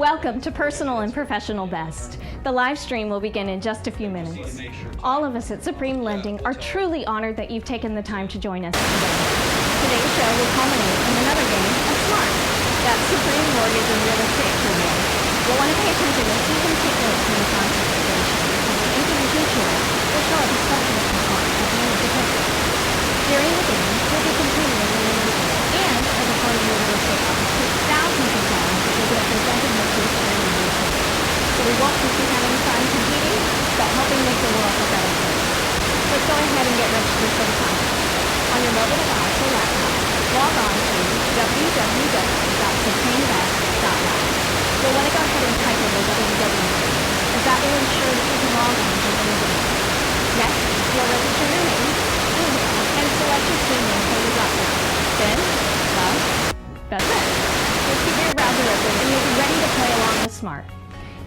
Welcome to Personal and Professional Best. The live stream will begin in just a few minutes. All of us at Supreme Lending are truly honored that you've taken the time to join us today. Today's show will culminate in another game of SMART. That's Supreme Mortgage and Real Estate Trivia. You'll want to pay attention and even take notes when the concept is finished, because the information shared will show up as questions from SMART at the end of the program. During the game, we'll be competing in the individual and as a part of your real estate office with thousands of clients that will get presented with this very real estate. So we won't just be having fun competing, but helping make the world a better place. Let's go ahead and get registered for the contest. On your mobile device or laptop, log on to www.supremebest.live. You'll want to go ahead and type in the www, as that will ensure that you can log on to any game. Next, you'll register your name, email, and select your team name for your drop-down. Then, well, that's it. Just keep your browser open and you'll be ready to play along with SMART.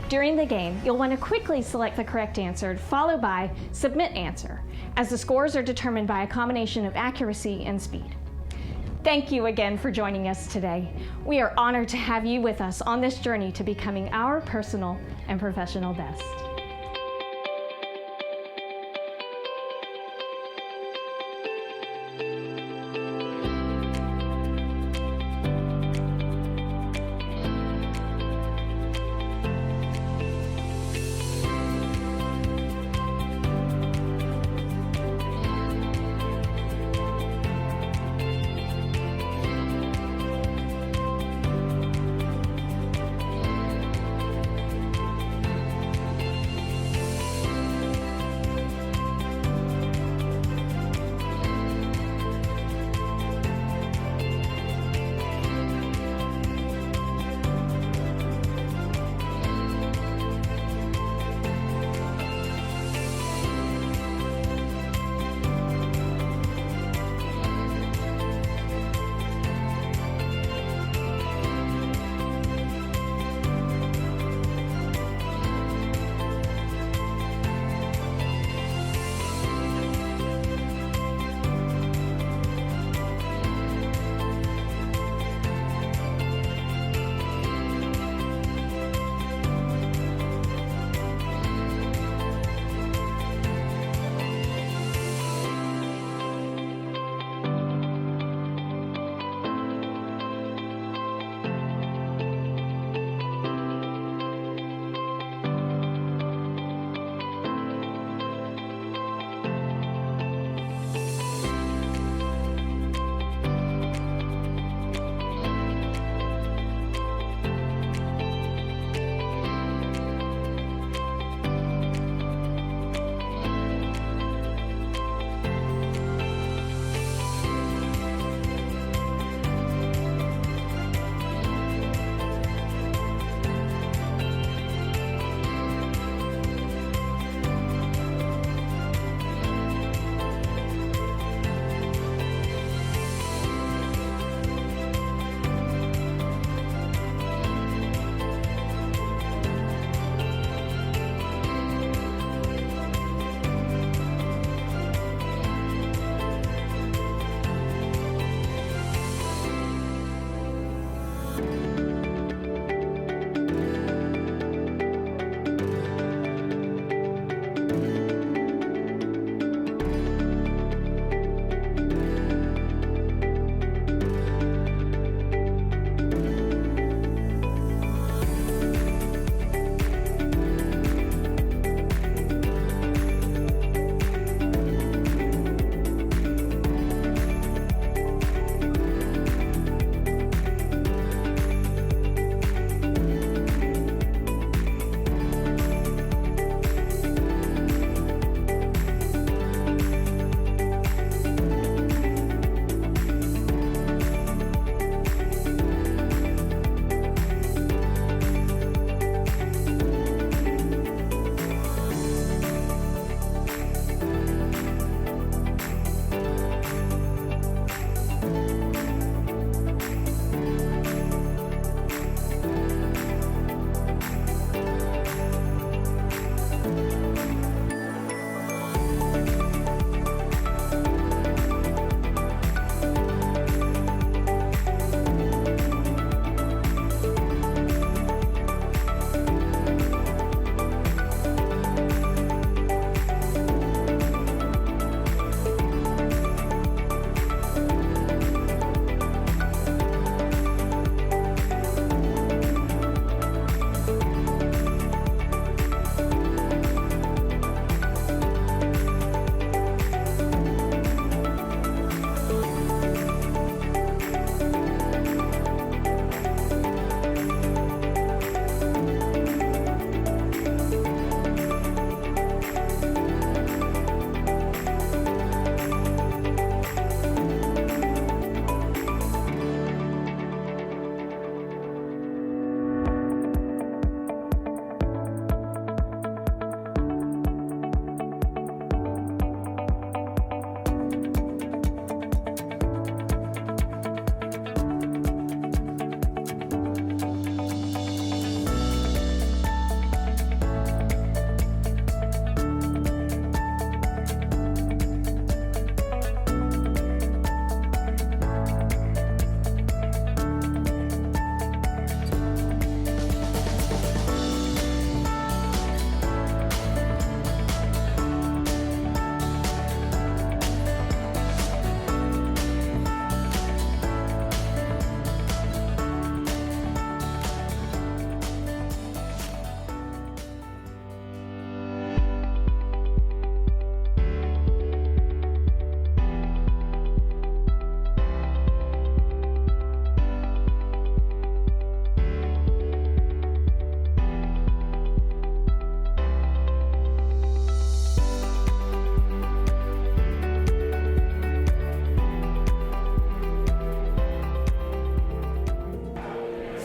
During the game, you'll want to quickly select the correct answer, followed by Submit Answer, as the scores are determined by a combination of accuracy and speed. Thank you again for joining us today. We are honored to have you with us on this journey to becoming our personal and professional best.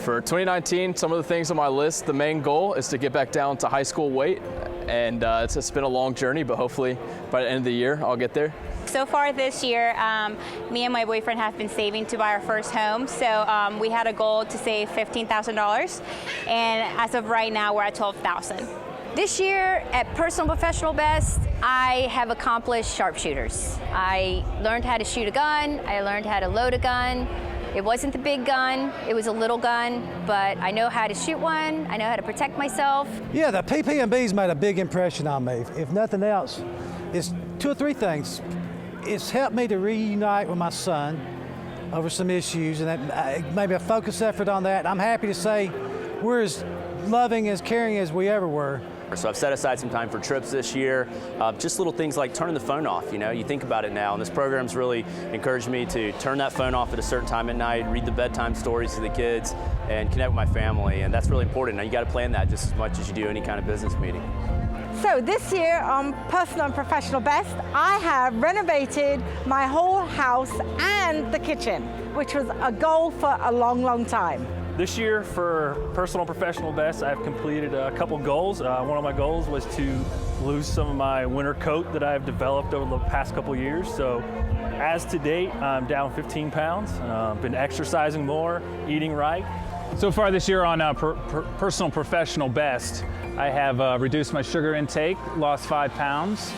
For 2019, some of the things on my list, the main goal is to get back down to high school weight, and it's been a long journey, but hopefully by the end of the year, I'll get there. So far this year, me and my boyfriend have been saving to buy our first home. So we had a goal to save $15,000, and as of right now, we're at $12,000. This year at Personal Professional Best, I have accomplished sharpshooters. I learned how to shoot a gun. I learned how to load a gun. It wasn't the big gun, it was a little gun, but I know how to shoot one, I know how to protect myself. Yeah, the PPMB's made a big impression on me. If nothing else, it's 2 or 3 things. It's helped me to reunite with my son over some issues, and that, maybe a focused effort on that. I'm happy to say we're as loving, as caring as we ever were. So I've set aside some time for trips this year, just little things like turning the phone off. You think about it now, and this program's really encouraged me to turn that phone off at a certain time at night, read the bedtime stories to the kids, and connect with my family, and that's really important. Now you got to plan that just as much as you do any kind of business meeting. So this year on Personal and Professional Best, I have renovated my whole house and the kitchen, which was a goal for a long, long time. This year for Personal and Professional Best, I've completed a couple goals. One of my goals was to lose some of my winter coat that I've developed over the past couple years. So as to date, I'm down 15 pounds, been exercising more, eating right. So far this year on Personal Professional Best, I have reduced my sugar intake, lost 5 pounds,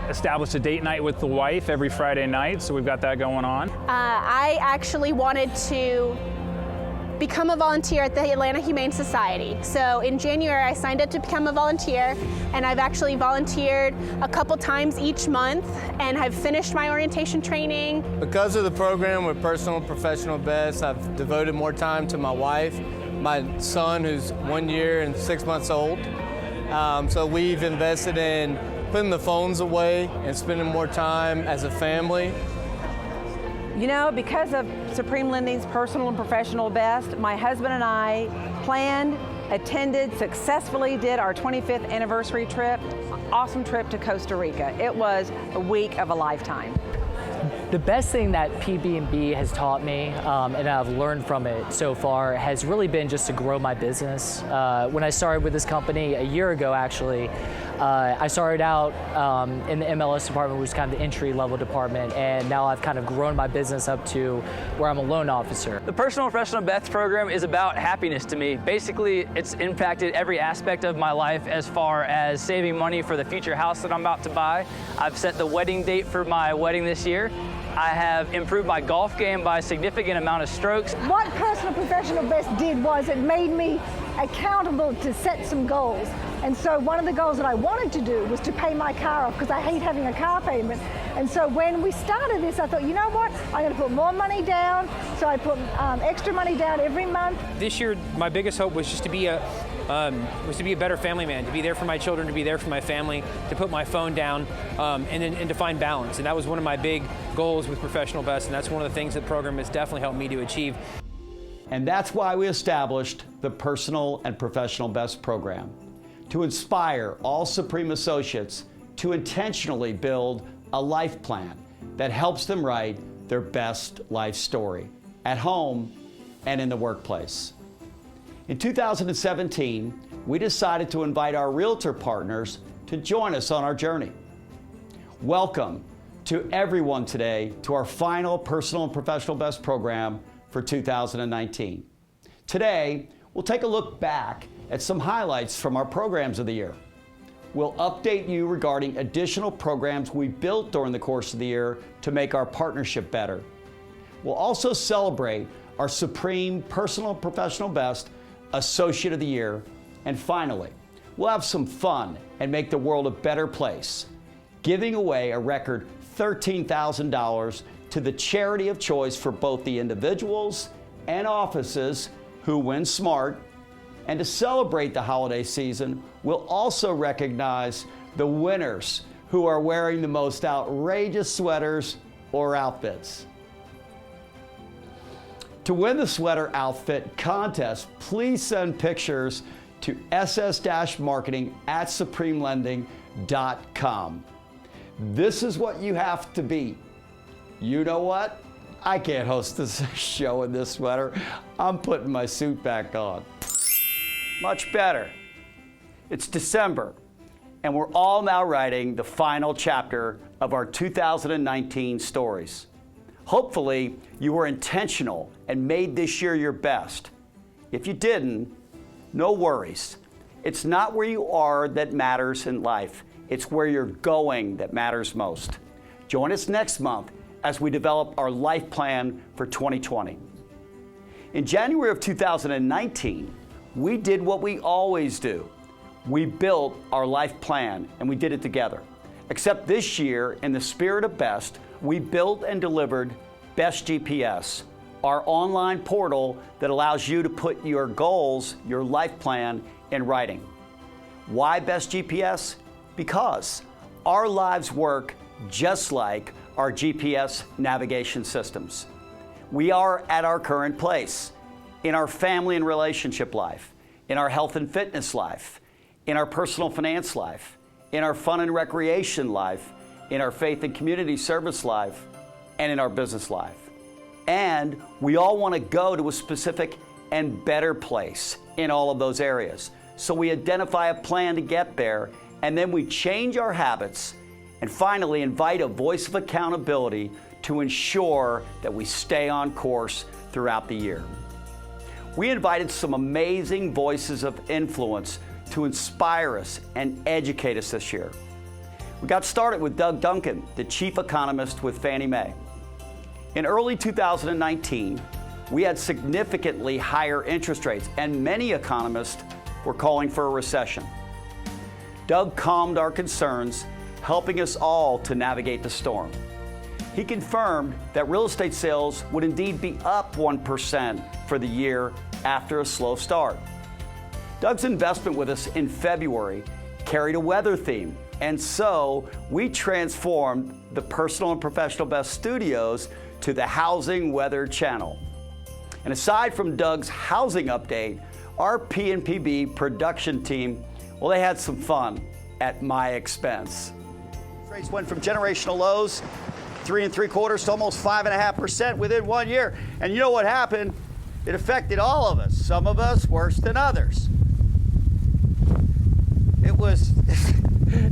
established a date night with the wife every Friday night, so we've got that going on. I actually wanted to become a volunteer at the Atlanta Humane Society. So in January, I signed up to become a volunteer, and I've actually volunteered a couple times each month, and I've finished my orientation training. Because of the program with Personal and Professional Best, I've devoted more time to my wife, my son who's 1 year and 6 months old. So we've invested in putting the phones away and spending more time as a family. You know, because of Supreme Lending's Personal and Professional Best, my husband and I planned, attended, successfully did our 25th anniversary trip, awesome trip to Costa Rica. It was a week of a lifetime. The best thing that PB&B has taught me, and I've learned from it so far, has really been just to grow my business. When I started with this company a year ago, actually, I started out in the MLS department, which was kind of the entry-level department, and now I've kind of grown my business up to where I'm a loan officer. The Personal and Professional Best program is about happiness to me. Basically, it's impacted every aspect of my life as far as saving money for the future house that I'm about to buy. I've set the wedding date for my wedding this year. I have improved my golf game by a significant amount of strokes. What Personal Professional Best did was it made me accountable to set some goals. And so one of the goals that I wanted to do was to pay my car off, because I hate having a car payment. And so when we started this, I thought, you know what, I'm going to put more money down. So I put extra money down every month. This year, my biggest hope was just to be a better family man, to be there for my children, to be there for my family, to put my phone down, and to find balance. And that was one of my big goals with Professional Best, and that's one of the things that the program has definitely helped me to achieve. And that's why we established the Personal and Professional Best program, to inspire all Supreme associates to intentionally build a life plan that helps them write their best life story at home and in the workplace. In 2017, we decided to invite our realtor partners to join us on our journey. Welcome to everyone today to our final Personal and Professional Best program for 2019. Today, we'll take a look back at some highlights from our programs of the year. We'll update you regarding additional programs we built during the course of the year to make our partnership better. We'll also celebrate our Supreme Personal and Professional Best Associate of the Year. And finally, we'll have some fun and make the world a better place, giving away a record $13,000 to the charity of choice for both the individuals and offices who win smart. And to celebrate the holiday season, we'll also recognize the winners who are wearing the most outrageous sweaters or outfits. To win the sweater outfit contest, please send pictures to ss-marketing@supremelending.com. This is what you have to beat. You know what? I can't host this show in this sweater. I'm putting my suit back on. Much better. It's December, and we're all now writing the final chapter of our 2019 stories. Hopefully, you were intentional and made this year your best. If you didn't, no worries. It's not where you are that matters in life. It's where you're going that matters most. Join us next month as we develop our life plan for 2020. In January of 2019, we did what we always do. We built our life plan, and we did it together. Except this year, in the spirit of BEST, we built and delivered BEST GPS, our online portal that allows you to put your goals, your life plan, in writing. Why BEST GPS? Because our lives work just like our GPS navigation systems. We are at our current place, in our family and relationship life, in our health and fitness life, in our personal finance life, in our fun and recreation life, in our faith and community service life, and in our business life. And we all want to go to a specific and better place in all of those areas. So we identify a plan to get there, and then we change our habits, and finally invite a voice of accountability to ensure that we stay on course throughout the year. We invited some amazing voices of influence to inspire us and educate us this year. We got started with Doug Duncan, the chief economist with Fannie Mae. In early 2019, we had significantly higher interest rates, and many economists were calling for a recession. Doug calmed our concerns, helping us all to navigate the storm. He confirmed that real estate sales would indeed be up 1% for the year after a slow start. Doug's investment with us in February carried a weather theme, and so we transformed the Personal and Professional Best Studios to the Housing Weather Channel. And aside from Doug's housing update, our PNPB production team, well, they had some fun at my expense. Rates went from generational lows, 3 3/4 to almost 5.5% within 1 year. And you know what happened? It affected all of us, some of us worse than others. It was, it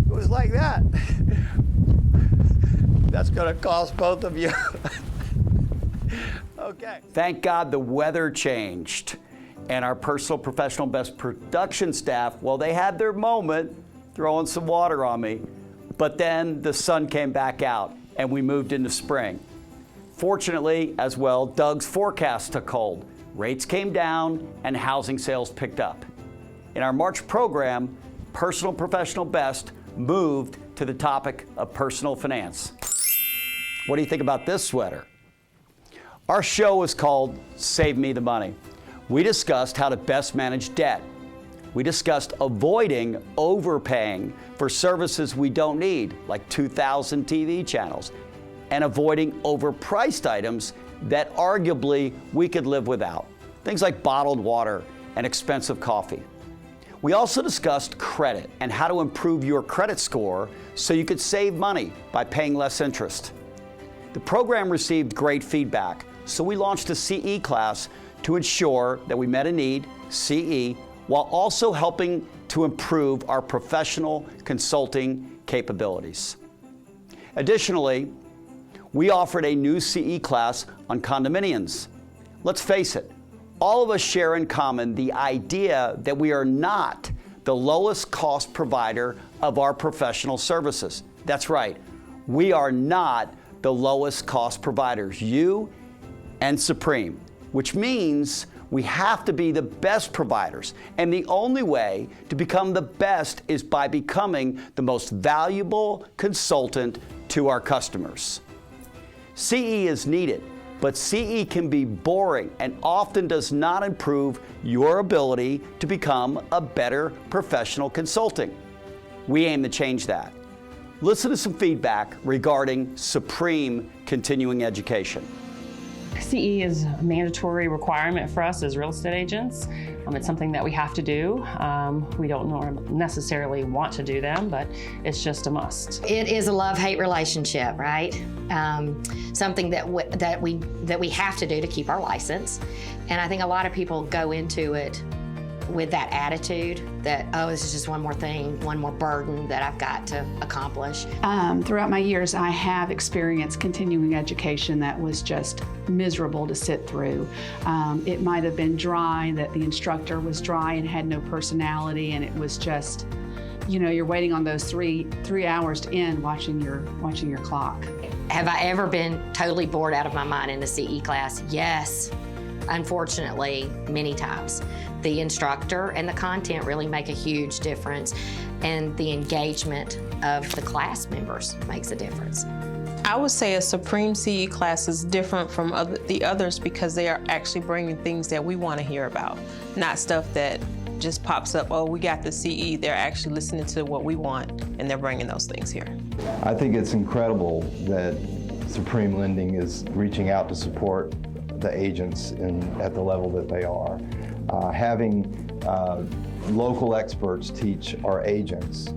was like that. That's going to cost both of you. Okay. Thank God the weather changed. And our Personal Professional Best production staff, well, they had their moment throwing some water on me. But then the sun came back out and we moved into spring. Fortunately, as well, Doug's forecast took hold. Rates came down and housing sales picked up. In our March program, Personal Professional Best moved to the topic of personal finance. What do you think about this sweater? Our show is called Save Me the Money. We discussed how to best manage debt. We discussed avoiding overpaying for services we don't need, like 2,000 TV channels, and avoiding overpriced items that arguably we could live without, things like bottled water and expensive coffee. We also discussed credit and how to improve your credit score so you could save money by paying less interest. The program received great feedback, so we launched a CE class to ensure that we met a need, CE, while also helping to improve our professional consulting capabilities. Additionally, we offered a new CE class on condominiums. Let's face it, all of us share in common the idea that we are not the lowest cost provider of our professional services. That's right, we are not the lowest cost providers, you and Supreme, which means we have to be the best providers. And the only way to become the best is by becoming the most valuable consultant to our customers. CE is needed, but CE can be boring and often does not improve your ability to become a better professional consultant. We aim to change that. Listen to some feedback regarding Supreme Continuing Education. CE is a mandatory requirement for us as real estate agents. It's something that we have to do. We don't necessarily want to do them, but it's just a must. It is a love-hate relationship, right? Something that we have to do to keep our license. And I think a lot of people go into it with that attitude that, oh, this is just one more thing, one more burden that I've got to accomplish. Throughout my years, I have experienced continuing education that was just miserable to sit through. It might have been dry, that the instructor was dry and had no personality, and it was just, you know, you're waiting on those three hours to end watching your clock. Have I ever been totally bored out of my mind in a CE class? Yes, unfortunately, many times. The instructor and the content really make a huge difference, and the engagement of the class members makes a difference. I would say a Supreme CE class is different from the others because they are actually bringing things that we want to hear about, not stuff that just pops up, oh, we got the CE. They're actually listening to what we want, and they're bringing those things here. I think it's incredible that Supreme Lending is reaching out to support the agents at the level that they are. Having local experts teach our agents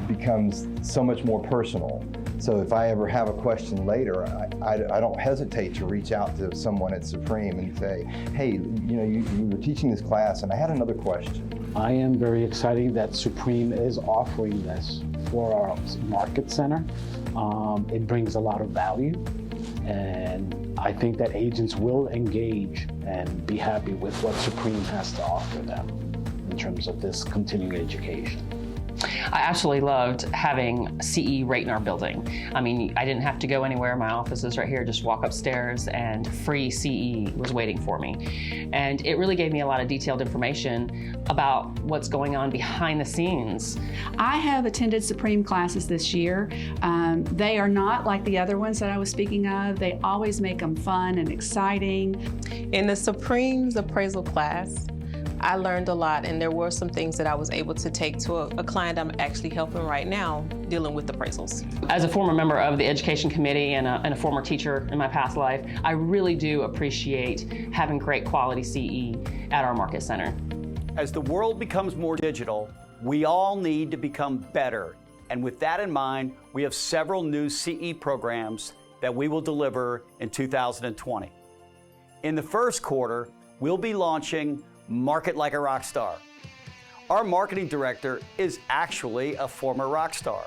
becomes so much more personal. So if I ever have a question later, I don't hesitate to reach out to someone at Supreme and say, hey, you know, you were teaching this class and I had another question. I am very excited that Supreme is offering this for our market center. It brings a lot of value, and I think that agents will engage and be happy with what Supreme has to offer them in terms of this continuing education. I absolutely loved having CE right in our building. I mean, I didn't have to go anywhere. My office is right here, just walk upstairs and free CE was waiting for me. And it really gave me a lot of detailed information about what's going on behind the scenes. I have attended Supreme classes this year. They are not like the other ones that I was speaking of. They always make them fun and exciting. In the Supreme's appraisal class, I learned a lot, and there were some things that I was able to take to a client I'm actually helping right now dealing with appraisals. As a former member of the education committee and a former teacher in my past life, I really do appreciate having great quality CE at our market center. As the world becomes more digital, we all need to become better. And with that in mind, we have several new CE programs that we will deliver in 2020. In the first quarter, we'll be launching Market Like a Rock Star. Our marketing director is actually a former rock star.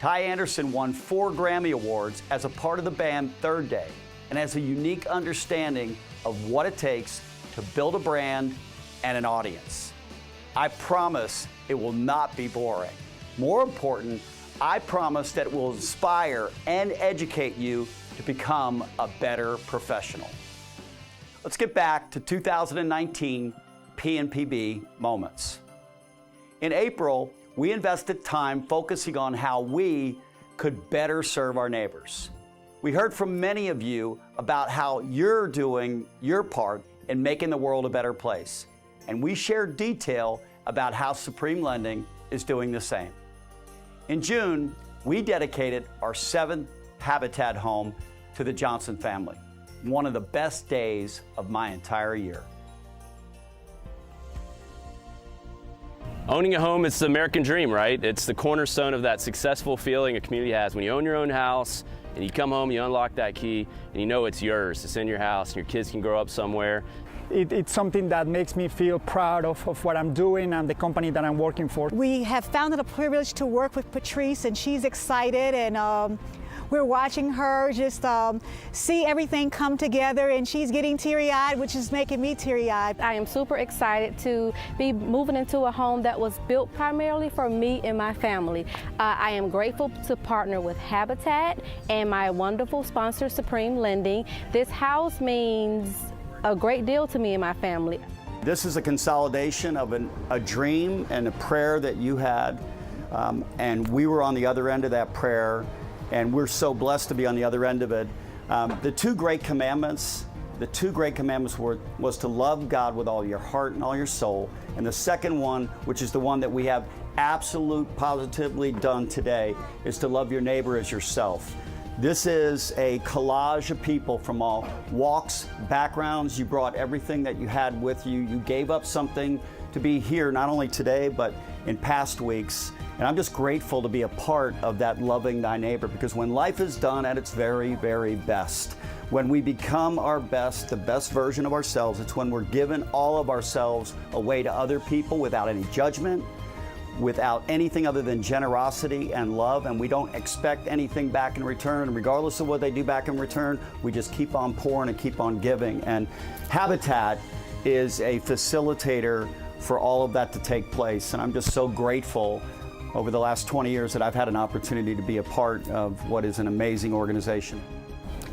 Ty Anderson won 4 Grammy Awards as a part of the band Third Day and has a unique understanding of what it takes to build a brand and an audience. I promise it will not be boring. More important, I promise that it will inspire and educate you to become a better professional. Let's get back to 2019 PNPB moments. In April, we invested time focusing on how we could better serve our neighbors. We heard from many of you about how you're doing your part in making the world a better place. And we shared detail about how Supreme Lending is doing the same. In June, we dedicated our 7th Habitat home to the Johnson family. One of the best days of my entire year. Owning a home is the American dream, right? It's the cornerstone of that successful feeling a community has. When you own your own house and you come home, you unlock that key and you know it's yours. It's in your house and your kids can grow up somewhere. It's something that makes me feel proud of what I'm doing and the company that I'm working for. We have found it a privilege to work with Patrice, and she's excited, and we're watching her just see everything come together, and she's getting teary-eyed, which is making me teary-eyed. I am super excited to be moving into a home that was built primarily for me and my family. I am grateful to partner with Habitat and my wonderful sponsor, Supreme Lending. This house means a great deal to me and my family. This is a consolidation of a dream and a prayer that you had, and we were on the other end of that prayer, and we're so blessed to be on the other end of it. The two great commandments was to love God with all your heart and all your soul, and the second one, which is the one that we have positively done today, is to love your neighbor as yourself. This is a collage of people from all walks, backgrounds. You brought everything that you had with you. You gave up something to be here, not only today, but in past weeks. And I'm just grateful to be a part of that loving thy neighbor, because when life is done at its very, very best, when we become our best, the best version of ourselves, it's when we're giving all of ourselves away to other people without any judgment, without anything other than generosity and love, and we don't expect anything back in return. And regardless of what they do back in return, we just keep on pouring and keep on giving. And Habitat is a facilitator for all of that to take place. And I'm just so grateful over the last 20 years that I've had an opportunity to be a part of what is an amazing organization.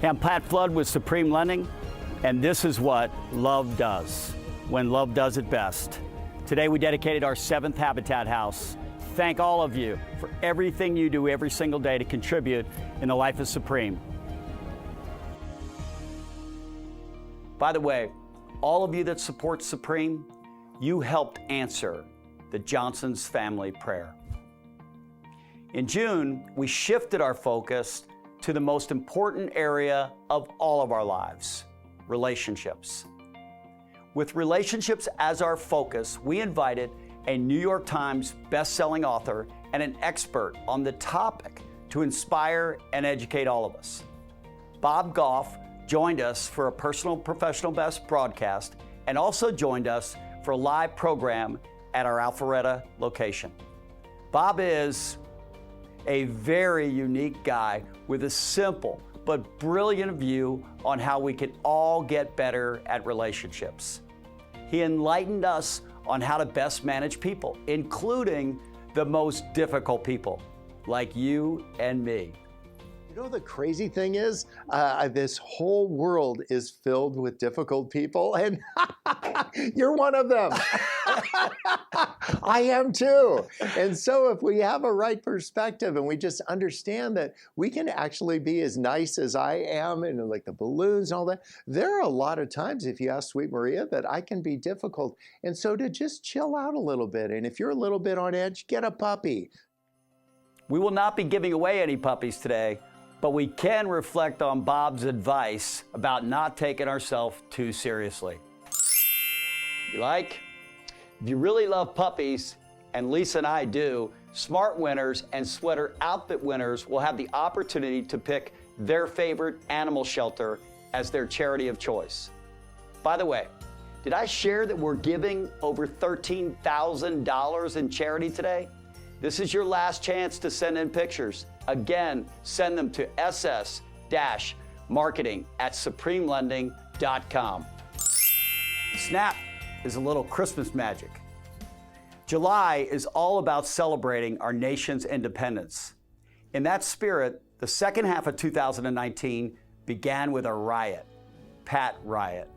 Hey, I'm Pat Flood with Supreme Lending, and this is what love does, when love does it best. Today we dedicated our 7th Habitat House. Thank all of you for everything you do every single day to contribute in the life of Supreme. By the way, all of you that support Supreme, you helped answer the Johnson's family prayer. In June, we shifted our focus to the most important area of all of our lives, relationships. With relationships as our focus, we invited a New York Times best-selling author and an expert on the topic to inspire and educate all of us. Bob Goff joined us for a Personal Professional Best broadcast and also joined us for a live program at our Alpharetta location. Bob is a very unique guy with a simple but brilliant view on how we can all get better at relationships. He enlightened us on how to best manage people, including the most difficult people, like you and me. You know, the crazy thing is, this whole world is filled with difficult people, and you're one of them. I am too. And so if we have a right perspective and we just understand that we can actually be as nice as I am, and like the balloons and all that, there are a lot of times, if you ask Sweet Maria, that I can be difficult. And so to just chill out a little bit, and if you're a little bit on edge, get a puppy. We will not be giving away any puppies today, but we can reflect on Bob's advice about not taking ourselves too seriously. You like? If you really love puppies, and Lisa and I do, Smart Winners and Sweater Outfit winners will have the opportunity to pick their favorite animal shelter as their charity of choice. By the way, did I share that we're giving over $13,000 in charity today? This is your last chance to send in pictures. Again, send them to ss-marketing@supremelending.com. Snap is a little Christmas magic. July is all about celebrating our nation's independence. In that spirit, the second half of 2019 began with a riot, Pat Riot.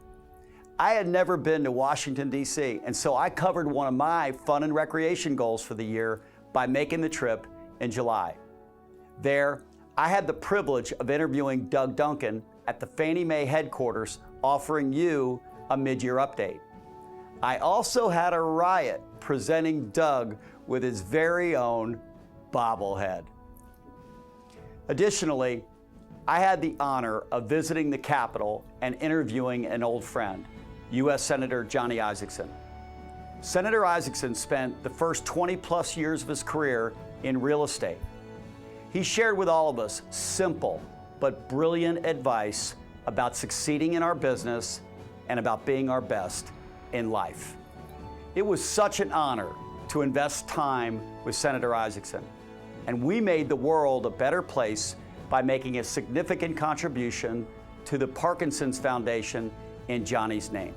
I had never been to Washington, D.C., and so I covered one of my fun and recreation goals for the year by making the trip in July. There, I had the privilege of interviewing Doug Duncan at the Fannie Mae headquarters, offering you a mid-year update. I also had a riot presenting Doug with his very own bobblehead. Additionally, I had the honor of visiting the Capitol and interviewing an old friend, U.S. Senator Johnny Isakson. Senator Isakson spent the first 20+ years of his career in real estate. He shared with all of us simple but brilliant advice about succeeding in our business and about being our best in life. It was such an honor to invest time with Senator Isakson, and we made the world a better place by making a significant contribution to the Parkinson's Foundation in Johnny's name.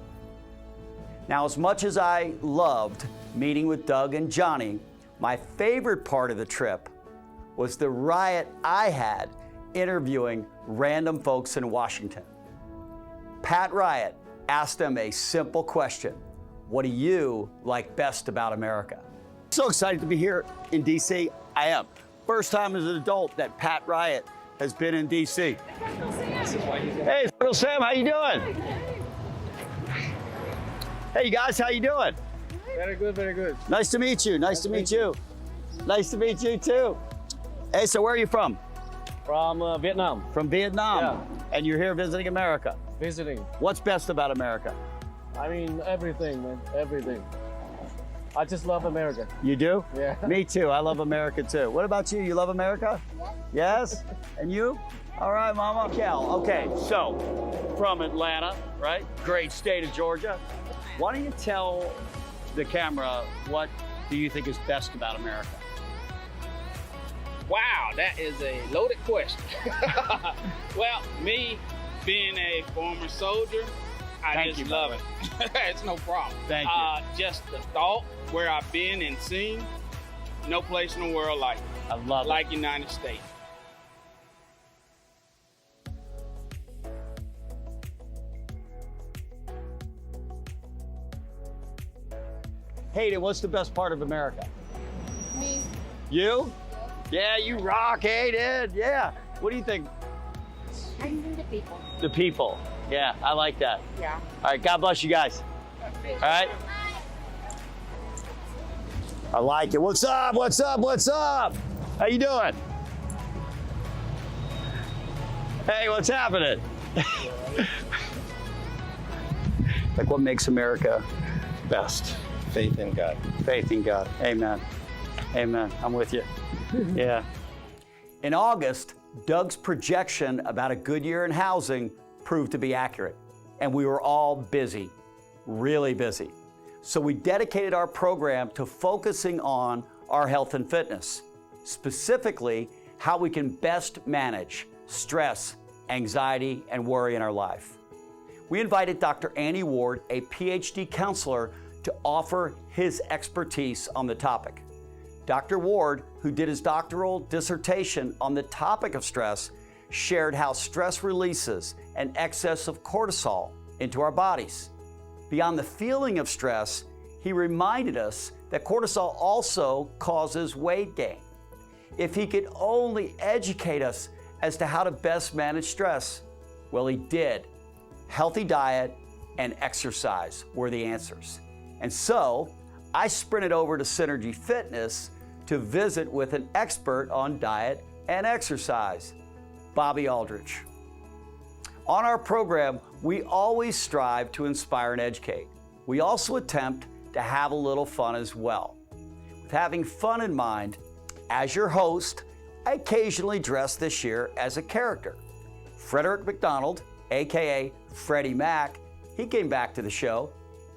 Now, as much as I loved meeting with Doug and Johnny, my favorite part of the trip was the riot I had interviewing random folks in Washington. Pat Riot asked them a simple question: what do you like best about America? So excited to be here in D.C. I am. First time as an adult that Pat Riot has been in D.C. Hey, Little Sam, how you doing? Hey, you guys, how you doing? Very good, very good. Nice to meet you. Nice to meet you. Nice to meet you too. Hey, so where are you from? From Vietnam. From Vietnam? Yeah. And you're here visiting America? Visiting. What's best about America? I mean, everything, man, everything. I just love America. You do? Yeah. Me too. I love America too. What about you? You love America? Yes? And you? All right, Mama. Cal. Okay, so from Atlanta, right? Great state of Georgia. Why don't you tell the camera what do you think is best about America? Wow, that is a loaded question. Well, me being a former soldier, I just love it. It's no problem. Thank you. Just the thought where I've been and seen, no place in the world like it. I love it. Like United States. Hayden, what's the best part of America? Me. You? Yeah, you rock, Hayden. Yeah. What do you think? I think the people. The people. Yeah, I like that. Yeah. All right, God bless you guys. All right. I like it. What's up? What's up? What's up? How you doing? Hey, what's happening? Like, what makes America best? Faith in God. Faith in God. Amen. Amen. I'm with you. Yeah. In August, Doug's projection about a good year in housing proved to be accurate, and we were all busy, really busy. So we dedicated our program to focusing on our health and fitness, specifically how we can best manage stress, anxiety, and worry in our life. We invited Dr. Annie Ward, a PhD counselor, to offer his expertise on the topic. Dr. Ward, who did his doctoral dissertation on the topic of stress, shared how stress releases an excess of cortisol into our bodies. Beyond the feeling of stress, he reminded us that cortisol also causes weight gain. If he could only educate us as to how to best manage stress, well, he did. Healthy diet and exercise were the answers. And so I sprinted over to Synergy Fitness to visit with an expert on diet and exercise, Bobby Aldrich. On our program, we always strive to inspire and educate. We also attempt to have a little fun as well. With having fun in mind, as your host, I occasionally dress this year as a character. Frederick McDonald, AKA Freddie Mac, he came back to the show.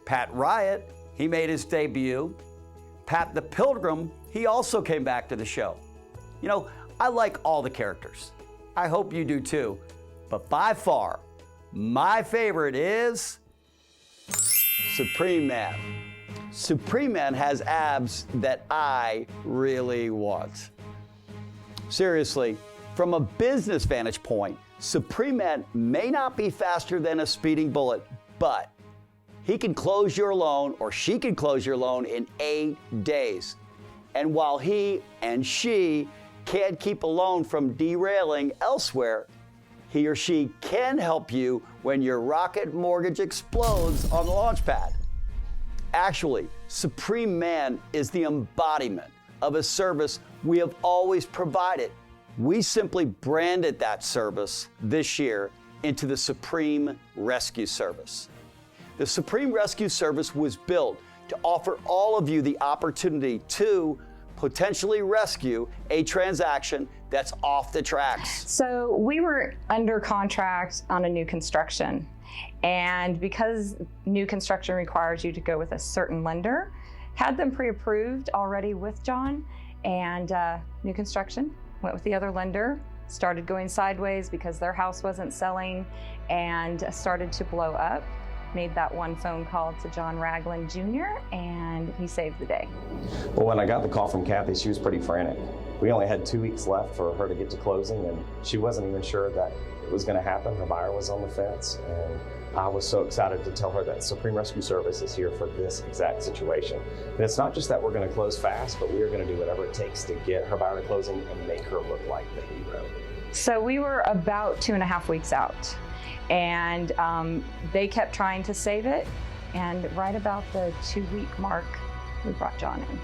Pat Riot, he made his debut. Pat the Pilgrim, he also came back to the show. You know, I like all the characters. I hope you do too. But by far, my favorite is Supreme Man. Supreme Man has abs that I really want. Seriously, from a business vantage point, Supreme Man may not be faster than a speeding bullet, but he can close your loan, or she can close your loan in 8 days. And while he and she can't keep a loan from derailing elsewhere, he or she can help you when your rocket mortgage explodes on the launch pad. Actually, Supreme Man is the embodiment of a service we have always provided. We simply branded that service this year into the Supreme Rescue Service. The Supreme Rescue Service was built to offer all of you the opportunity to potentially rescue a transaction that's off the tracks. So we were under contract on a new construction, and because new construction requires you to go with a certain lender, had them pre-approved already with John, and new construction went with the other lender, started going sideways because their house wasn't selling and started to blow up. Made that one phone call to John Ragland Jr. and he saved the day. Well, when I got the call from Kathy, she was pretty frantic. We only had 2 weeks left for her to get to closing, and she wasn't even sure that it was going to happen. Her buyer was on the fence, and I was so excited to tell her that Supreme Rescue Service is here for this exact situation. And it's not just that we're going to close fast, but we are going to do whatever it takes to get her buyer to closing and make her look like the hero. So we were about 2.5 weeks out, and they kept trying to save it, and right about the 2-week mark, we brought John in.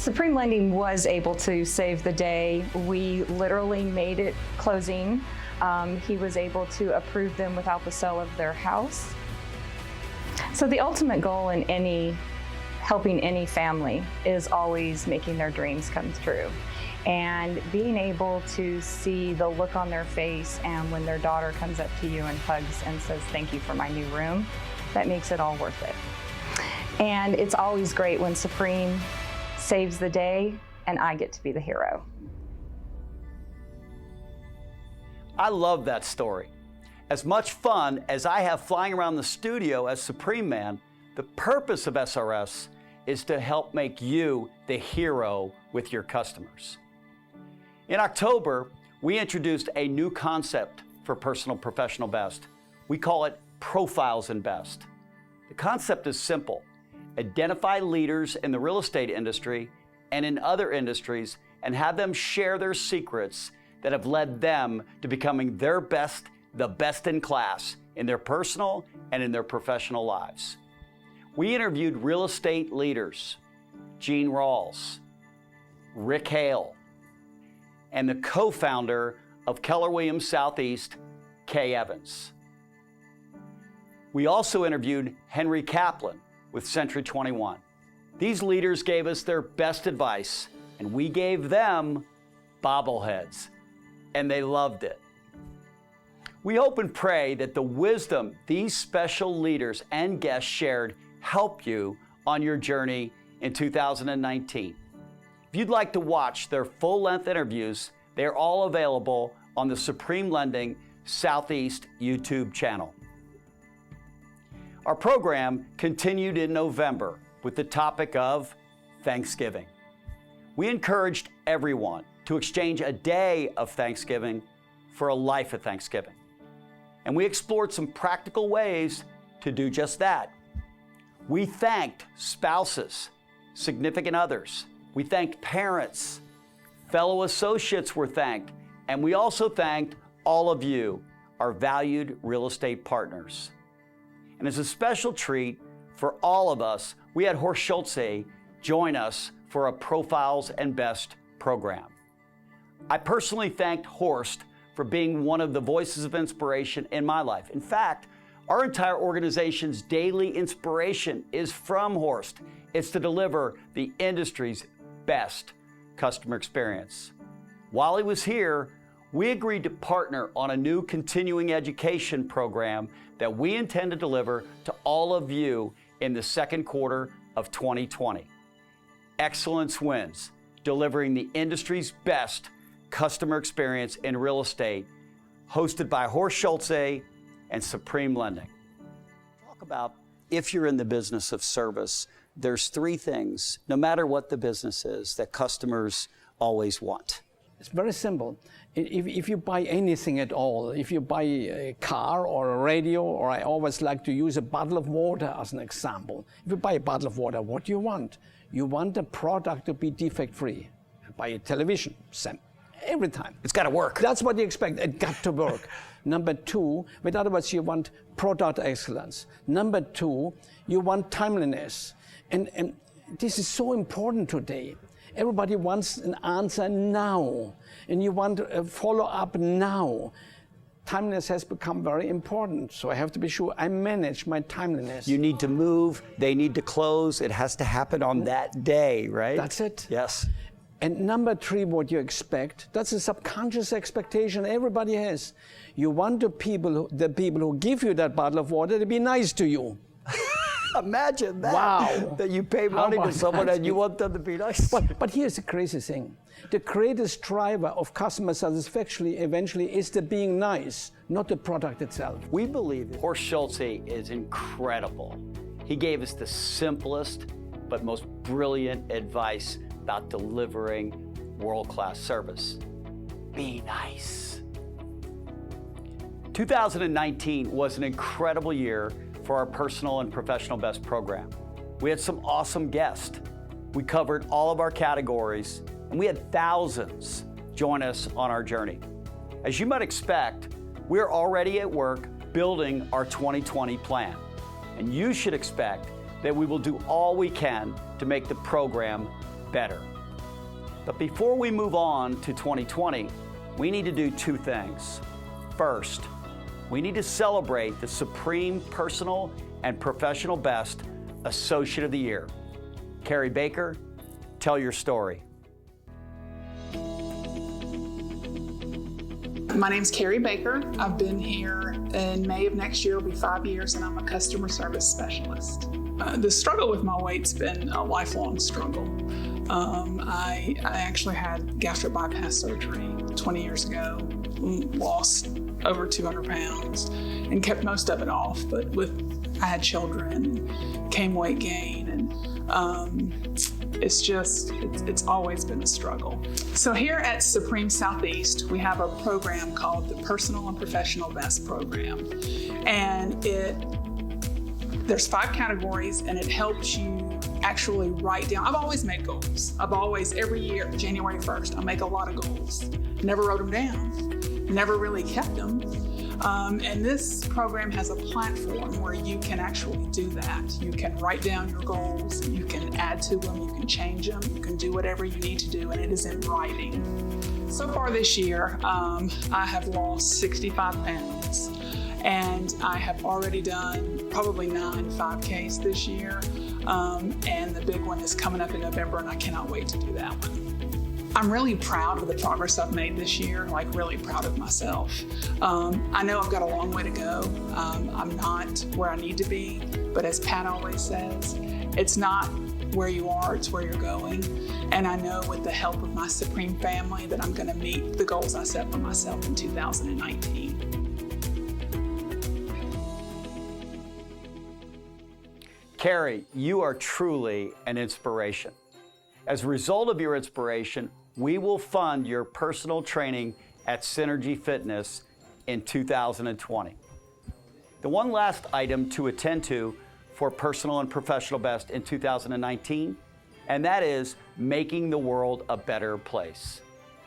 Supreme Lending was able to save the day. We literally made it closing. He was able to approve them without the sale of their house. So the ultimate goal in helping any family is always making their dreams come true. And being able to see the look on their face and when their daughter comes up to you and hugs and says, "Thank you for my new room," that makes it all worth it. And it's always great when Supreme saves the day and I get to be the hero. I love that story. As much fun as I have flying around the studio as Supreme Man, the purpose of SRS is to help make you the hero with your customers. In October, we introduced a new concept for Personal Professional Best. We call it Profiles in Best. The concept is simple. Identify leaders in the real estate industry and in other industries and have them share their secrets that have led them to becoming their best, the best in class in their personal and in their professional lives. We interviewed real estate leaders, Gene Rawls, Rick Hale, and the co-founder of Keller Williams Southeast, Kay Evans. We also interviewed Henry Kaplan with Century 21. These leaders gave us their best advice, and we gave them bobbleheads, and they loved it. We hope and pray that the wisdom these special leaders and guests shared help you on your journey in 2019. If you'd like to watch their full-length interviews, they're all available on the Supreme Lending Southeast YouTube channel. Our program continued in November with the topic of Thanksgiving. We encouraged everyone to exchange a day of Thanksgiving for a life of Thanksgiving. And we explored some practical ways to do just that. We thanked spouses, significant others. We thanked parents. Fellow associates were thanked. And we also thanked all of you, our valued real estate partners. And as a special treat for all of us, we had Horst Schulze join us for a Profiles and Best program. I personally thanked Horst for being one of the voices of inspiration in my life. In fact, our entire organization's daily inspiration is from Horst. It's to deliver the industry's best customer experience. While he was here, we agreed to partner on a new continuing education program that we intend to deliver to all of you in the second quarter of 2020. Excellence Wins, delivering the industry's best customer experience in real estate, hosted by Horst Schulze and Supreme Lending. Talk about if you're in the business of service, there's three things, no matter what the business is, that customers always want. It's very simple. If you buy anything at all, if you buy a car or a radio, or I always like to use a bottle of water as an example. If you buy a bottle of water, what do you want? You want the product to be defect-free. You buy a television, same. Every time. It's got to work. That's what you expect. It got to work. Number two, in other words, you want product excellence. Number two, you want timeliness. And this is so important today. Everybody wants an answer now. And you want a follow-up now. Timeliness has become very important. So I have to be sure I manage my timeliness. You need to move. They need to close. It has to happen on that day, right? That's it. Yes. And number three, what you expect, that's a subconscious expectation everybody has. You want the people who give you that bottle of water to be nice to you. Imagine that. Wow. That you pay money to someone and you want them to be nice. But here's the crazy thing. The greatest driver of customer satisfaction eventually is the being nice, not the product itself. We believe Horst Schulze is incredible. He gave us the simplest but most brilliant advice about delivering world-class service. Be nice. 2019 was an incredible year for our Personal and Professional Best program. We had some awesome guests. We covered all of our categories, and we had thousands join us on our journey. As you might expect, we're already at work building our 2020 plan, and you should expect that we will do all we can to make the program better. But before we move on to 2020, we need to do two things. First, we need to celebrate the Supreme Personal and Professional Best Associate of the Year. Carrie Baker, tell your story. My name's Carrie Baker. I've been here in May of next year. It'll be 5 years, and I'm a customer service specialist. The struggle with my weight's been a lifelong struggle. I actually had gastric bypass surgery 20 years ago, lost over 200 pounds, and kept most of it off. But I had children, and came weight gain, and it's always been a struggle. So here at Supreme Southeast, we have a program called the Personal and Professional Best Program. And there's 5 categories, and it helps you actually write down. I've always made goals. Every year, January 1st, I make a lot of goals. Never wrote them down, never really kept them. And this program has a platform where you can actually do that. You can write down your goals, you can add to them, you can change them, you can do whatever you need to do, and it is in writing. So far this year, I have lost 65 pounds, and I have already done probably 9 5Ks this year, and the big one is coming up in November, and I cannot wait to do that one. I'm really proud of the progress I've made this year, like really proud of myself. I know I've got a long way to go. I'm not where I need to be, but as Pat always says, it's not where you are, it's where you're going. And I know with the help of my Supreme family that I'm gonna meet the goals I set for myself in 2019. Carrie, you are truly an inspiration. As a result of your inspiration, we will fund your personal training at Synergy Fitness in 2020. The one last item to attend to for Personal and Professional Best in 2019, and that is making the world a better place.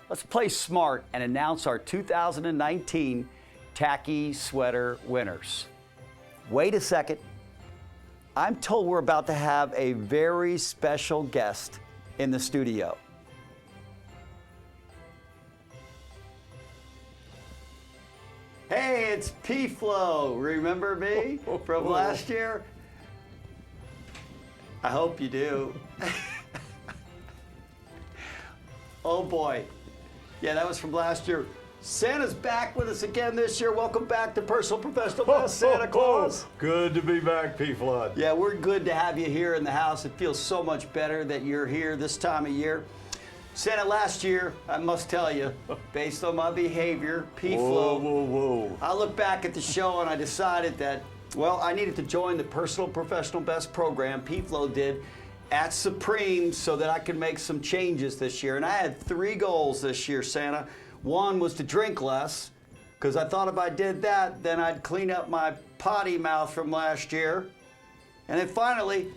Let's play smart and announce our 2019 Tacky Sweater winners. Wait a second. I'm told we're about to have a very special guest in the studio. Hey, it's P-Flow. Remember me from last year? I hope you do. Oh boy. Yeah, that was from last year. Santa's back with us again this year. Welcome back to Personal Professional Best, Santa Claus. Good to be back, P-Flood. Yeah, we're good to have you here in the house. It feels so much better that you're here this time of year. Santa, last year, I must tell you, based on my behavior, P-Flow, I look back at the show and I decided that, well, I needed to join the Personal Professional Best program P-Flow did at Supreme so that I could make some changes this year. And I had 3 goals this year, Santa. One was to drink less, because I thought if I did that, then I'd clean up my potty mouth from last year. And then finally,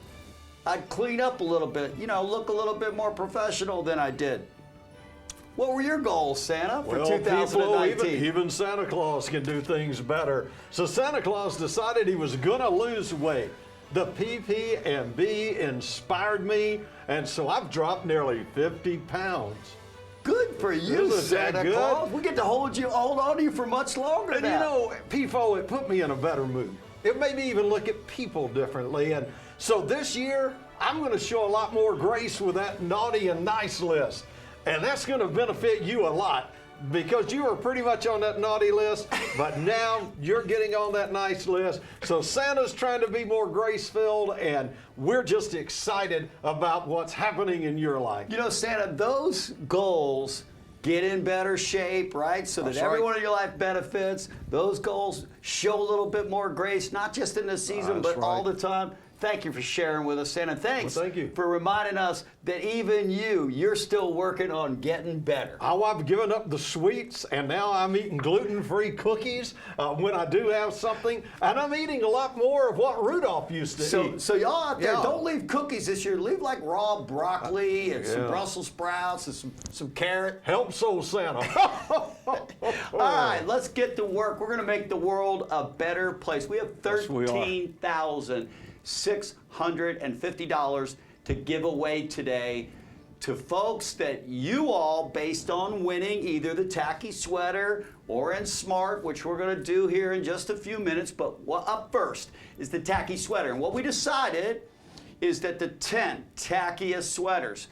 I'd clean up a little bit, look a little bit more professional than I did. What were your goals, Santa, for 2019? Even Santa Claus can do things better. So Santa Claus decided he was gonna lose weight. The PP&B inspired me, and so I've dropped nearly 50 pounds. Good for you, Santa Claus. We get to hold on to you for much longer now. And P-Fo, it put me in a better mood. It made me even look at people differently. And so this year, I'm going to show a lot more grace with that naughty and nice list. And that's going to benefit you a lot, because you were pretty much on that naughty list, but now you're getting on that nice list. So Santa's trying to be more grace-filled, and we're just excited about what's happening in your life. Santa, those goals get in better shape, right? So that everyone in your life benefits. Those goals show a little bit more grace, not just in the season, but all the time. Thank you for sharing with us, Santa. Thanks for reminding us that even you're still working on getting better. Oh, I've given up the sweets, and now I'm eating gluten-free cookies when I do have something, and I'm eating a lot more of what Rudolph used to eat. So y'all out there, don't leave cookies this year. Leave like raw broccoli and some Brussels sprouts and some carrot. Help Soul Santa. All right, let's get to work. We're going to make the world a better place. We have $13,650 to give away today to folks that you all, based on winning either the tacky sweater or in Smart, which we're going to do here in just a few minutes, but up first is the tacky sweater. And what we decided is that the 10 tackiest sweaters,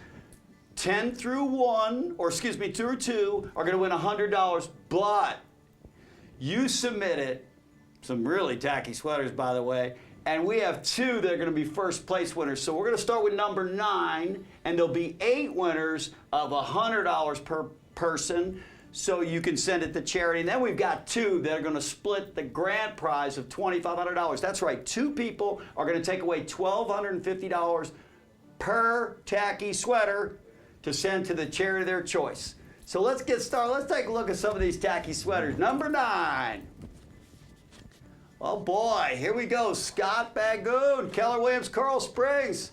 10 through 2 are going to win $100, but you submitted some really tacky sweaters, by the way, and we have 2 that are going to be first place winners. So we're going to start with number 9, and there'll be 8 winners of $100 per person, so you can send it to charity. And then we've got 2 that are going to split the grand prize of $2,500. That's right, 2 people are going to take away $1,250 per tacky sweater to send to the charity of their choice. So let's get started. Let's take a look at some of these tacky sweaters. Number 9. Oh boy, here we go. Scott Bagoon, Keller Williams, Coral Springs.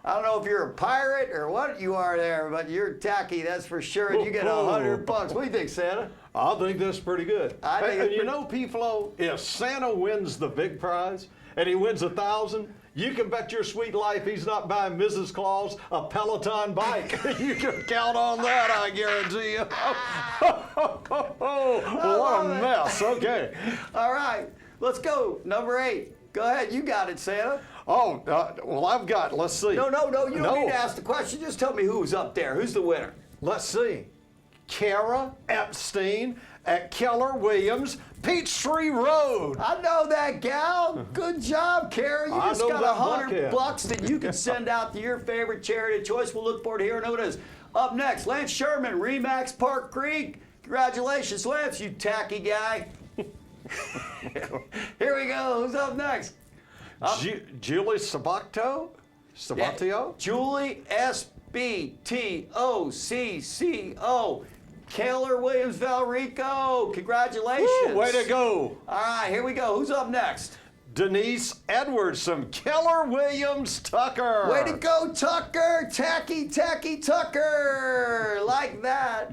I don't know if you're a pirate or what you are there, but you're tacky, that's for sure. And you get $100. What do you think, Santa? I think that's pretty good. I think and you know, P-Flo, if Santa wins the big prize and he wins $1,000, you can bet your sweet life he's not buying Mrs. Claus a Peloton bike. You can count on that, I guarantee you. What a mess. Okay. All right. Let's go. Number 8. Go ahead. You got it, Santa. Oh, well, I've got, let's see. No. You don't need to ask the question. Just tell me who's up there. Who's the winner? Let's see. Kara Epstein at Keller Williams, Peachtree Road. I know that gal. Good job, Kara. You just got $100 that you can send out to your favorite charity of choice. We'll look forward to hearing who it is. Up next, Lance Sherman, Remax Park Creek. Congratulations, Lance, you tacky guy. Here we go. Who's up next? Julie Sabato? Yeah. Julie SBTOCCO. Keller Williams Valrico. Congratulations. Woo, way to go. All right, here we go. Who's up next? Denise Edwards from Keller Williams Tucker. Way to go, Tucker. Tacky Tucker. Like that.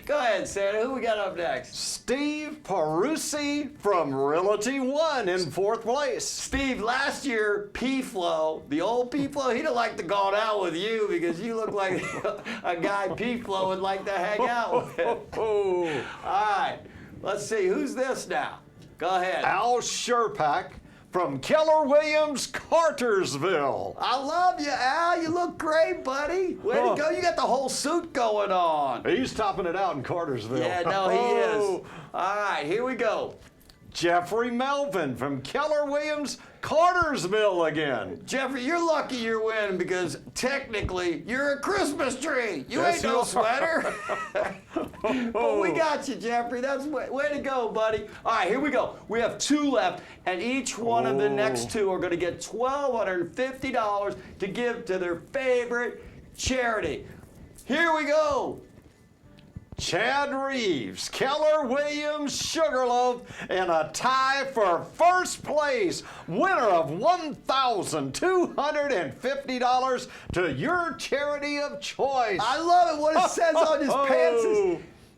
Go ahead, Santa. Who we got up next? Steve Parusi from Realty One in 4th place. Steve, last year, P-Flo, the old P-Flo, he'd have liked to gone out with you because you look like a guy P-Flo would like to hang out with. All right, let's see. Who's this now? Go ahead. Al Sherpak from Keller Williams, Cartersville. I love you, Al. You look great, buddy. Way to go. You got the whole suit going on. He's topping it out in Cartersville. Yeah, no, he is. All right, here we go. Jeffrey Melvin from Keller Williams, Cartersville again. Jeffrey, you're lucky you're winning because technically you're a Christmas tree. You ain't no sweater. But we got you, Jeffrey. That's way to go, buddy. All right, here we go. We have 2 left, and each one of the next 2 are going to get $1,250 to give to their favorite charity. Here we go. Chad Reeves, Keller Williams, Sugarloaf, and a tie for first place. Winner of $1,250 to your charity of choice. I love it. What it says on his pants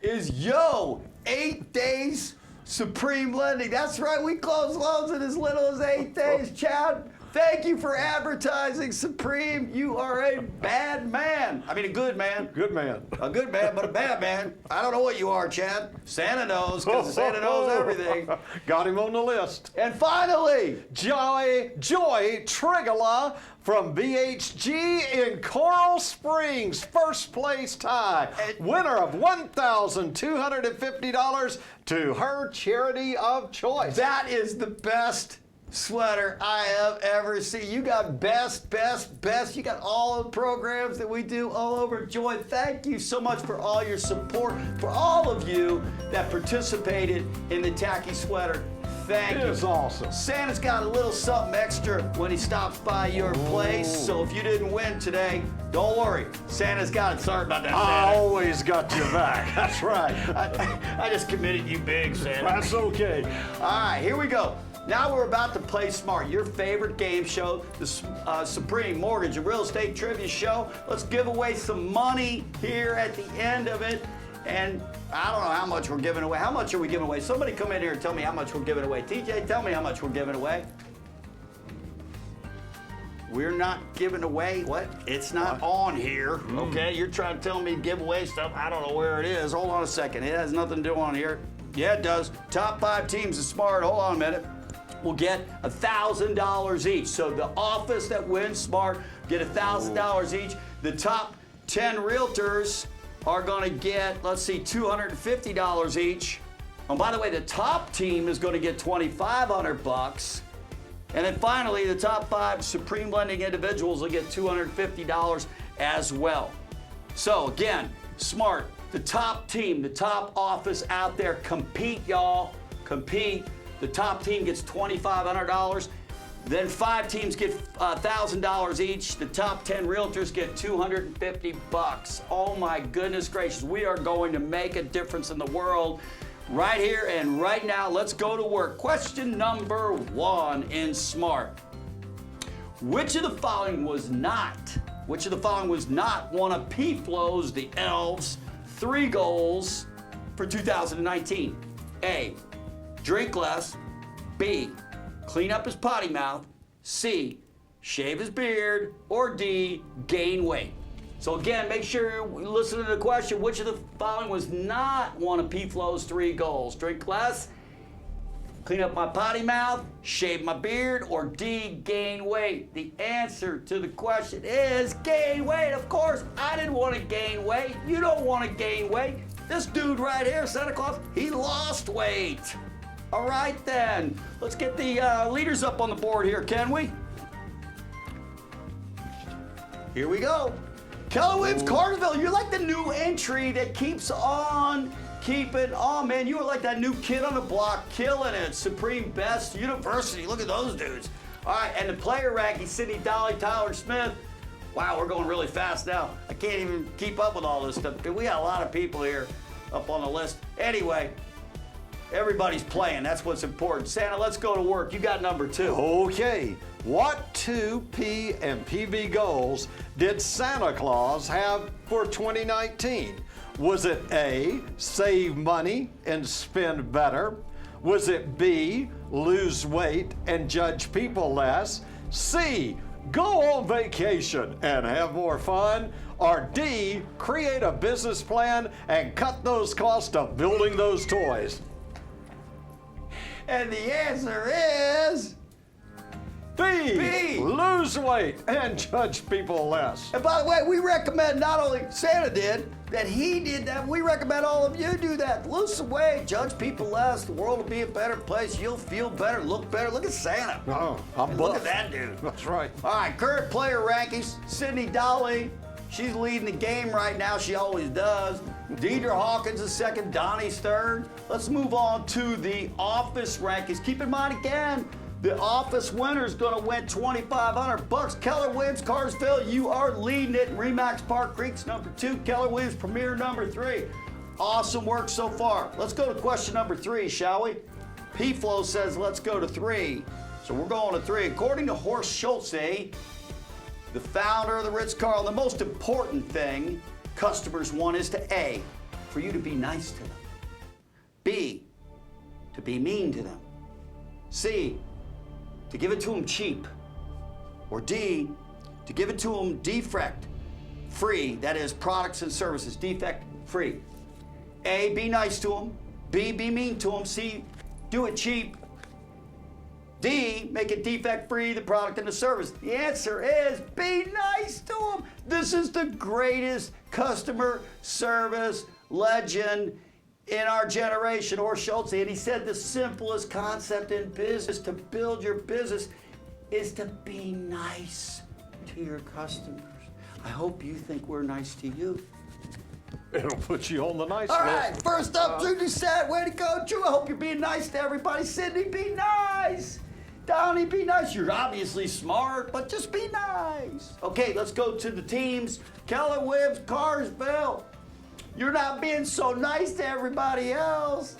is yo, 8 days Supreme Lending. That's right. We close loans in as little as 8 days, Chad. Thank you for advertising, Supreme. You are a bad man. I mean, a good man. Good man. A good man, but a bad man. I don't know what you are, Chad. Santa knows, because Santa knows everything. Got him on the list. And finally, Joy Trigala from BHG in Coral Springs, first place tie. Winner of $1,250 to her charity of choice. That is the best sweater I have ever seen. You got best. You got all the programs that we do all over. Joy, thank you so much for all your support, for all of you that participated in the tacky sweater. Thank you. It is awesome. Santa's got a little something extra when he stops by your place. So if you didn't win today, don't worry. Santa's got it. Sorry about that, Santa. I always got your back. That's right. I just committed you big, Santa. That's okay. All right, here we go. Now we're about to play Smart, your favorite game show, the Supreme Mortgage and Real Estate Trivia Show. Let's give away some money here at the end of it. And I don't know how much we're giving away. How much are we giving away? Somebody come in here and tell me how much we're giving away. TJ, tell me how much we're giving away. we're not giving away what? It's not on here, okay? You're trying to tell me to give away stuff. I don't know where it is. Hold on a second. It has nothing to do on here. Yeah, it does. Top 5 teams is Smart. Hold on a minute. Will get $1,000 each. So the office that wins Smart get $1,000 each. The top 10 realtors are gonna get, let's see, $250 each. And by the way, the top team is gonna get $2,500. And then finally, the top 5 Supreme Lending individuals will get $250 as well. So again, Smart, the top team, the top office out there, compete, y'all, compete. The top team gets $2,500. Then 5 teams get $1,000 each. The top 10 realtors get $250. Oh my goodness gracious, we are going to make a difference in the world right here and right now. Let's go to work. Question number 1 in Smart. Which of the following was not one of PFLO's, the Elves, 3 goals for 2019? A, drink less. B, clean up his potty mouth. C, shave his beard. Or D, gain weight. So again, make sure you listen to the question. Which of the following was not one of PFLO's 3 goals? Drink less, clean up my potty mouth, shave my beard, or D, gain weight? The answer to the question is gain weight. Of course, I didn't want to gain weight. You don't want to gain weight. This dude right here, Santa Claus, he lost weight. All right then, let's get the leaders up on the board here, can we? Here we go. Keller Williams Carterville, you're like the new entry that keeps on keeping on, man. You are like that new kid on the block, killing it. Supreme Best University, look at those dudes. All right, and the player ranking, Sydney Dolly, Tyler Smith. Wow, we're going really fast now. I can't even keep up with all this stuff. We got a lot of people here up on the list. Anyway, everybody's playing. That's what's important. Santa, let's go to work. You got number 2. Okay. What 2 P and PV goals did Santa Claus have for 2019? Was it A, save money and spend better? Was it B, lose weight and judge people less? C, go on vacation and have more fun? Or D, create a business plan and cut those costs of building those toys? And the answer is B, lose weight and judge people less. And by the way, we recommend, not only Santa did, that he did that, we recommend all of you do that. Lose some weight, judge people less, the world will be a better place, you'll feel better, look better. Look at Santa. Oh, I'm and buff. look at that dude. That's right. All right, current player rankings, Sydney Dolly, she's leading the game right now, she always does. Deidre Hawkins is second, Donnie's third. Let's move on to the office rankings. Keep in mind again, the office winner is going to win $2,500. Keller Williams Cartersville, you are leading it. Remax Park Creek's number 2. Keller Williams Premier number 3. Awesome work so far. Let's go to question number 3, shall we? PFLO says let's go to 3. So we're going to 3. According to Horst Schulze, the founder of the Ritz-Carlton, the most important thing customers want is to A, for you to be nice to them. B, to be mean to them. C, to give it to them cheap. Or D, to give it to them defect free, that is products and services, defect free. A, be nice to them. B, be mean to them. C, do it cheap. D, make it defect free, the product and the service. The answer is be nice to them. This is the greatest customer service legend in our generation, Horst Schulze, and he said the simplest concept in business to build your business is to be nice to your customers. I hope you think we're nice to you. It'll put you on the nice All list. right, first up, Drew Doucette, way to go, Drew. I hope you're being nice to everybody. Sydney, be nice. Donnie, be nice. You're obviously smart, but just be nice. Okay, let's go to the teams. Keller Williams Cartersville. You're not being so nice to everybody else.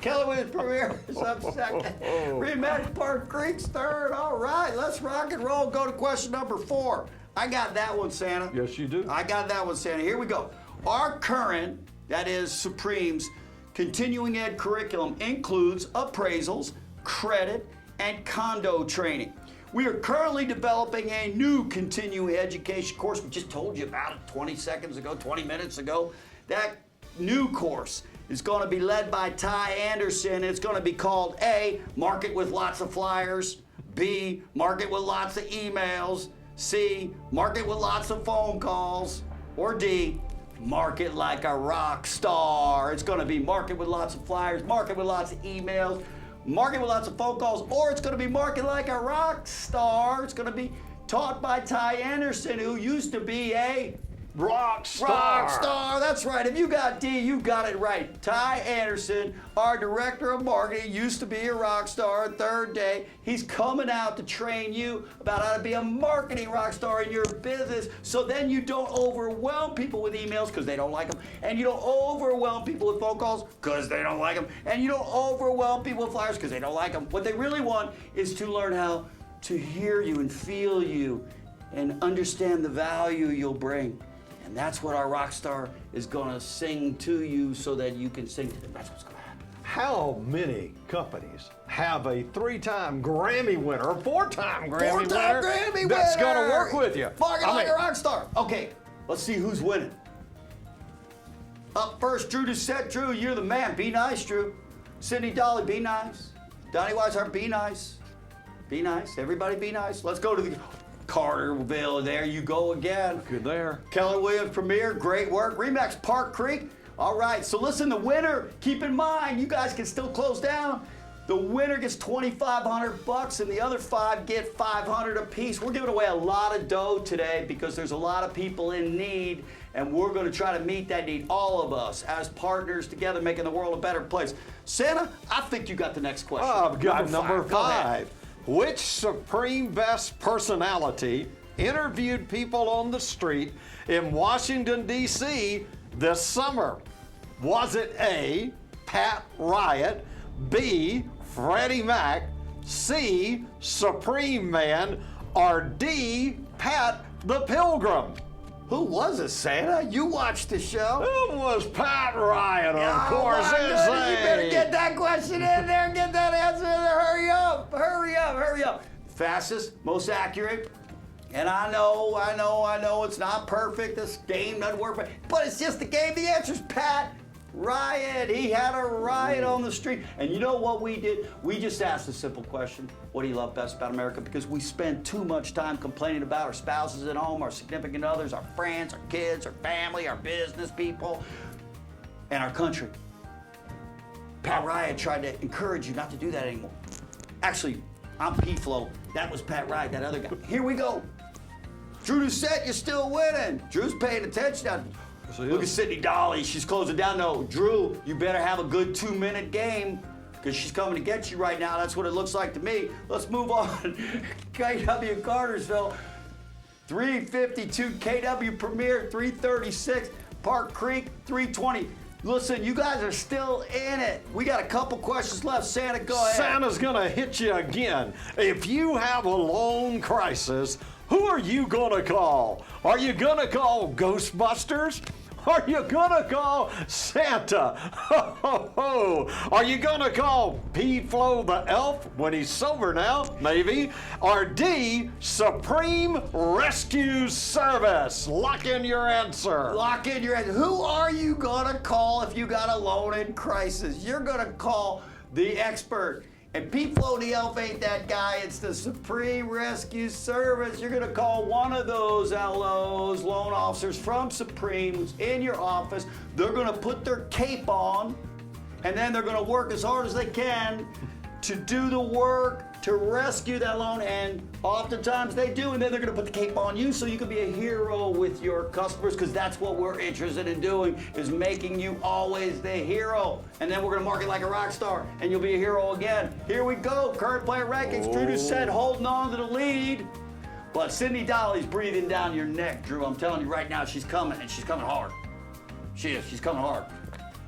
Keller Williams Premier is up second. Remax Park Creek's third. All right, let's rock and roll. Go to question number 4. I got that one, Santa. Yes, you do. I got that one, Santa. Here we go. Our current, that is Supreme's, continuing ed curriculum includes appraisals, credit, and condo training. We are currently developing a new continuing education course. We just told you about it 20 seconds ago, 20 minutes ago. That new course is going to be led by Ty Anderson. It's going to be called A, Market with Lots of Flyers. B, Market with Lots of Emails. C, Market with Lots of Phone Calls. Or D, Market like a rock star. It's going to be Market with Lots of Flyers, Market with Lots of Emails, Market with Lots of Phone Calls, or it's going to be Market like a rock star. It's going to be taught by Ty Anderson, who used to be a rock star. Rock star, that's right. If you got D, you got it right. Ty Anderson, our director of marketing, used to be a rock star. Third day, he's coming out to train you about how to be a marketing rock star in your business, so then you don't overwhelm people with emails because they don't like them, and you don't overwhelm people with phone calls because they don't like them, and you don't overwhelm people with flyers because they don't like them. What they really want is to learn how to hear you and feel you and understand the value you'll bring. And that's what our rock star is going to sing to you so that you can sing to them. That's what's going to happen. How many companies have a 3-time Grammy winner or 4-time Grammy winner that's going to work with you? Market like a rock star. Okay, let's see who's winning. Up first, Drew Doucette. Drew, you're the man. Be nice, Drew. Sydney Dolly, be nice. Donnie Weishart, be nice. Be nice. Everybody be nice. Let's go to the Carterville. There you go again. Good there. Keller Williams Premier, great work. Remax Park Creek. All right, so listen, the winner, keep in mind, you guys can still close down. The winner gets $2,500 and the other 5 get $500 apiece. We're giving away a lot of dough today because there's a lot of people in need, and we're going to try to meet that need, all of us, as partners together, making the world a better place. Santa, I think you got the next question. I've got number Go ahead. 5. Which Supreme Best personality interviewed people on the street in Washington, D.C. this summer? Was it A, Pat Riot, B, Freddie Mac, C, Supreme Man, or D, Pat the Pilgrim? Who was it, Santa? You watched the show. It was Pat Riot, of course. My goodness, you better get that question in there, get that answer in there. Hurry up, hurry up, hurry up. Fastest, most accurate. And I know it's not perfect. This game doesn't work, but it's just the game. The answer's Pat Riot. He had a riot on the street. And you know what we did? We just asked a simple question. What do you love best about America? Because we spend too much time complaining about our spouses at home, our significant others, our friends, our kids, our family, our business people, and our country. Pat Riot tried to encourage you not to do that anymore. Actually, I'm P-Flow. That was Pat Riot, that other guy. Here we go. Drew Doucette, you're still winning. Drew's paying attention now. Look at Sydney Dolly. She's closing down. No, Drew, you better have a good 2-minute game because she's coming to get you right now. That's what it looks like to me. Let's move on. KW Cartersville, 352. KW Premier, 336. Park Creek, 320. Listen, you guys are still in it. We got a couple questions left. Santa, go ahead. Santa's gonna hit you again. If you have a loan crisis, who are you gonna call? Are you gonna call Ghostbusters? Are you gonna call Santa? Ho, ho, ho. Are you gonna call P-Flow the elf when he's sober now? Maybe. Or D, Supreme Rescue Service? Lock in your answer. Lock in your answer. Who are you gonna call if you got a loan in crisis? You're gonna call the expert. And P-Flow the elf ain't that guy. It's the Supreme Rescue Service. You're gonna call one of those LOs, loan officers from Supreme, who's in your office. They're gonna put their cape on, and then they're gonna work as hard as they can to do the work to rescue that loan, and oftentimes they do, and then they're gonna put the cape on you so you can be a hero with your customers, because that's what we're interested in doing, is making you always the hero. And then we're gonna market like a rock star, and you'll be a hero again. Here we go, current player rankings. Drew Doucette holding on to the lead, but Sydney Dolly's breathing down your neck, Drew. I'm telling you right now, she's coming, and she's coming hard. She is, she's coming hard,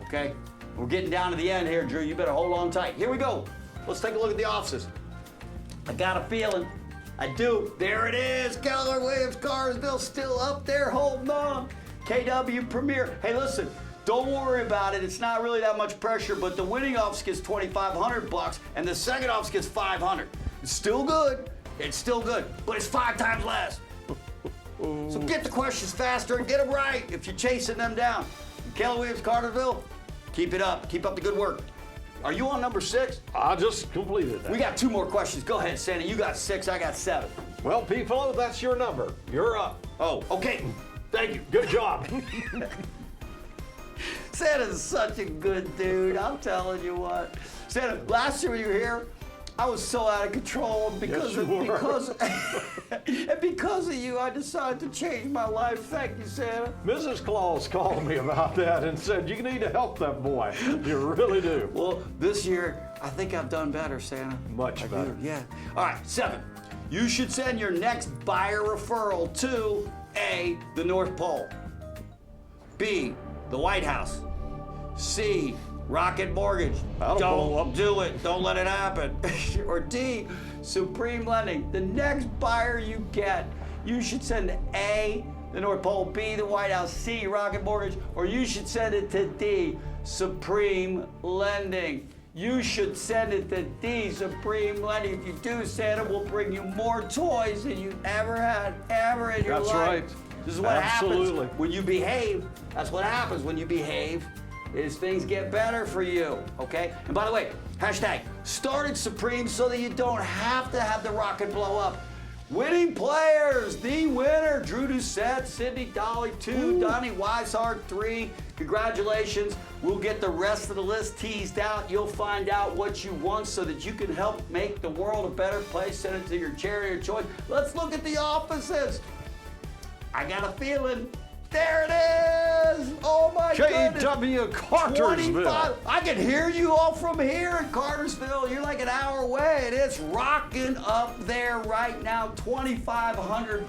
okay? We're getting down to the end here, Drew. You better hold on tight. Here we go. Let's take a look at the offices. I got a feeling. I do. There it is. Keller Williams Cartersville still up there holding on. KW Premier. Hey, listen, don't worry about it. It's not really that much pressure, but the winning office gets $2,500 and the second office gets $500. It's still good. It's still good, but it's 5 times less. So get the questions faster and get them right if you're chasing them down. Keller Williams, Cartersville, keep it up. Keep up the good work. Are you on number 6? I just completed that. We got 2 more questions. Go ahead, Santa. You got 6, I got 7. Well, P-Flow, that's your number. You're up. Oh, okay. Thank you. Good job. Santa's such a good dude. I'm telling you what. Santa, last year when you were here, I was so out of control because Yes, you were. because of you. I decided to change my life. Thank you, Santa. Mrs. Claus called me about that and said, you need to help that boy. You really do. Well, this year, I think I've done better, Santa. Much better. Yeah. All right, 7. You should send your next buyer referral to A, the North Pole, B, the White House, C, Rocket Mortgage. Don't do it. Don't let it happen. Or D, Supreme Lending. The next buyer you get, you should send to A, the North Pole, B, the White House, C, Rocket Mortgage, or you should send it to D, Supreme Lending. You should send it to D, Supreme Lending. If you do, Santa will bring you more toys than you ever had, ever in your life. That's right. This is what Absolutely. happens when you behave. That's what happens when you behave, is things get better for you, okay? And by the way, hashtag started Supreme so that you don't have to have the rocket blow up. Winning players, the winner, Drew Doucette, Sydney Dolly 2, Donnie Weishart 3. Congratulations. We'll get the rest of the list teased out. You'll find out what you want so that you can help make the world a better place. Send it to your charity of choice. Let's look at the offices. I got a feeling. There it is! Oh my goodness! K.W. Cartersville. 25. I can hear you all from here in Cartersville. You're like an hour away, and it's rocking up there right now. $2,500.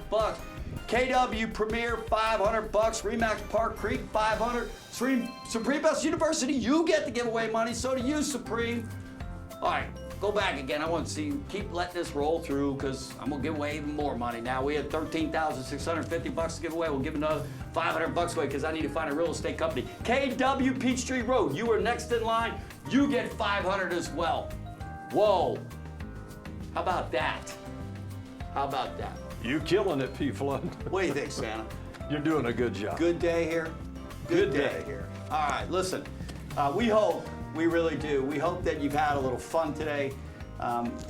KW Premier $500. Remax Park Creek $500. Supreme Best University, you get to give away money. So do you, Supreme. All right. Go back again. I want to see you keep letting this roll through because I'm going to give away even more money. Now, we had $13,650 to give away. We'll give another $500 away because I need to find a real estate company. KW Peachtree Road. You are next in line. You get $500 as well. Whoa. How about that? How about that? You killing it, P-Flood. What do you think, Santa? You're doing a good job. Good day here? Good day here. All right, listen. We hope. We really do. We hope that you've had a little fun today.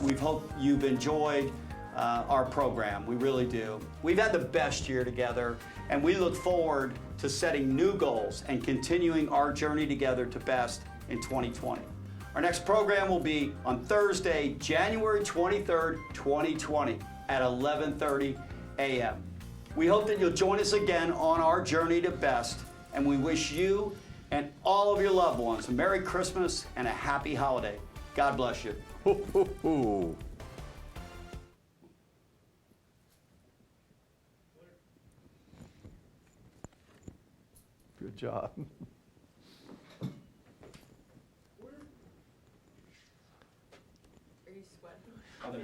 We hope you've enjoyed our program. We really do. We've had the best year together, and we look forward to setting new goals and continuing our journey together to best in 2020. Our next program will be on Thursday, January 23rd, 2020 at 11:30 a.m. We hope that you'll join us again on our journey to best, and we wish you and all of your loved ones a Merry Christmas and a Happy Holiday. God bless you. Ho, ho, ho. Good job. Are you sweating?